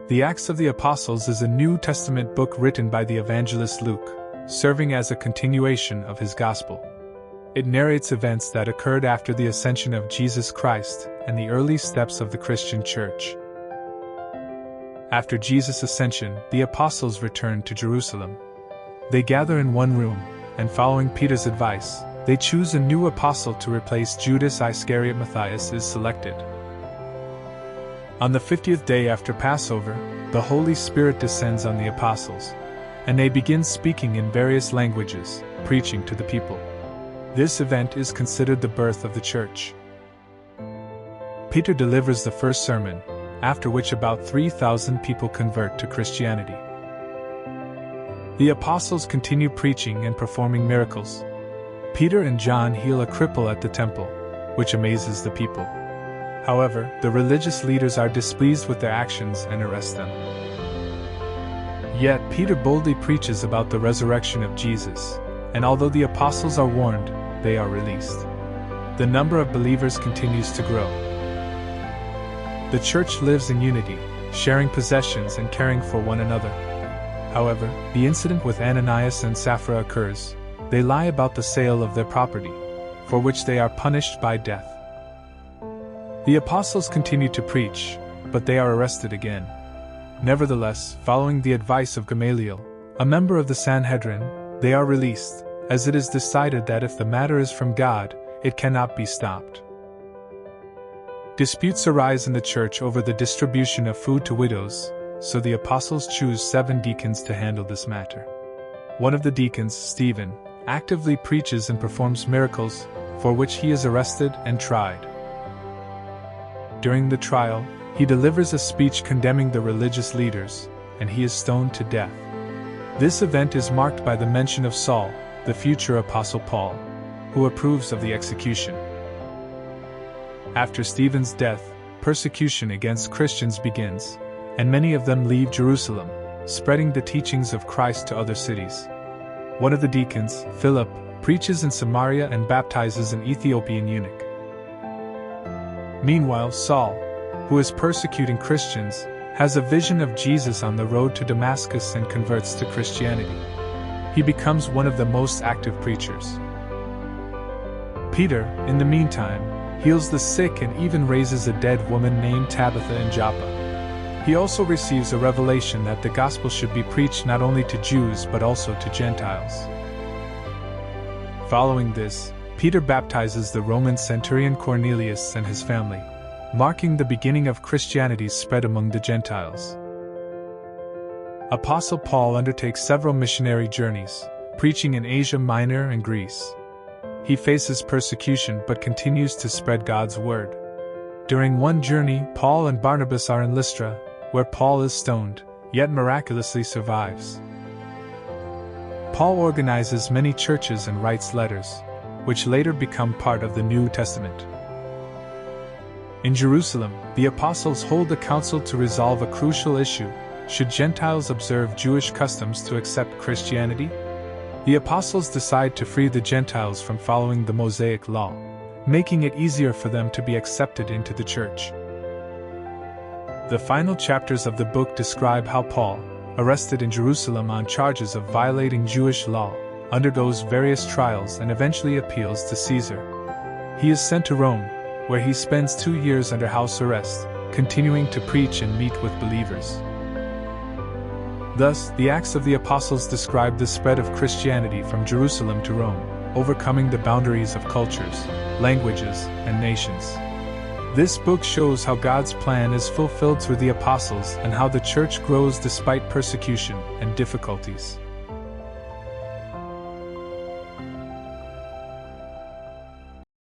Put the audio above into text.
The Acts of the Apostles is a New Testament book written by the evangelist Luke, serving as a continuation of his gospel. It narrates events that occurred after the Ascension of Jesus Christ and the early steps of the Christian Church. After Jesus' ascension, the apostles returned to Jerusalem. They gather in one room, and following Peter's advice, they choose a new apostle to replace Judas Iscariot. Matthias is selected. On the 50th day after Passover, the Holy Spirit descends on the apostles, and they begin speaking in various languages, preaching to the people. This event is considered the birth of the church. Peter delivers the first sermon, after which about 3,000 people convert to Christianity. The apostles continue preaching and performing miracles. Peter and John heal a cripple at the temple, which amazes the people. However, the religious leaders are displeased with their actions and arrest them. Yet Peter boldly preaches about the resurrection of Jesus, and although the apostles are warned, they are released. The number of believers continues to grow. The church lives in unity, sharing possessions and caring for one another. However, the incident with Ananias and Sapphira occurs. They lie about the sale of their property, for which they are punished by death. The apostles continue to preach, but they are arrested again. Nevertheless, following the advice of Gamaliel, a member of the Sanhedrin, they are released, as it is decided that if the matter is from God, it cannot be stopped. Disputes arise in the church over the distribution of food to widows, so the apostles choose 7 deacons to handle this matter. One of the deacons, Stephen, actively preaches and performs miracles, for which he is arrested and tried. During the trial, he delivers a speech condemning the religious leaders, and he is stoned to death. This event is marked by the mention of Saul, the future Apostle Paul, who approves of the execution. After Stephen's death, persecution against Christians begins, and many of them leave Jerusalem, spreading the teachings of Christ to other cities. One of the deacons, Philip, preaches in Samaria and baptizes an Ethiopian eunuch. Meanwhile, Saul, who is persecuting Christians, has a vision of Jesus on the road to Damascus and converts to Christianity. He becomes one of the most active preachers. Peter, in the meantime, heals the sick and even raises a dead woman named Tabitha in Joppa. He also receives a revelation that the gospel should be preached not only to Jews but also to Gentiles. Following this, Peter baptizes the Roman centurion Cornelius and his family, marking the beginning of Christianity's spread among the Gentiles. Apostle Paul undertakes several missionary journeys, preaching in Asia Minor and Greece. He faces persecution but continues to spread God's word. During one journey, Paul and Barnabas are in Lystra, where Paul is stoned, yet miraculously survives. Paul organizes many churches and writes letters, which later become part of the New Testament. In Jerusalem, the apostles hold a council to resolve a crucial issue: should Gentiles observe Jewish customs to accept Christianity? The apostles decide to free the Gentiles from following the Mosaic law, making it easier for them to be accepted into the church. The final chapters of the book describe how Paul, arrested in Jerusalem on charges of violating Jewish law, undergoes various trials and eventually appeals to Caesar. He is sent to Rome, where he spends 2 years under house arrest, continuing to preach and meet with believers. Thus, the Acts of the Apostles describe the spread of Christianity from Jerusalem to Rome, overcoming the boundaries of cultures, languages, and nations. This book shows how God's plan is fulfilled through the apostles and how the church grows despite persecution and difficulties.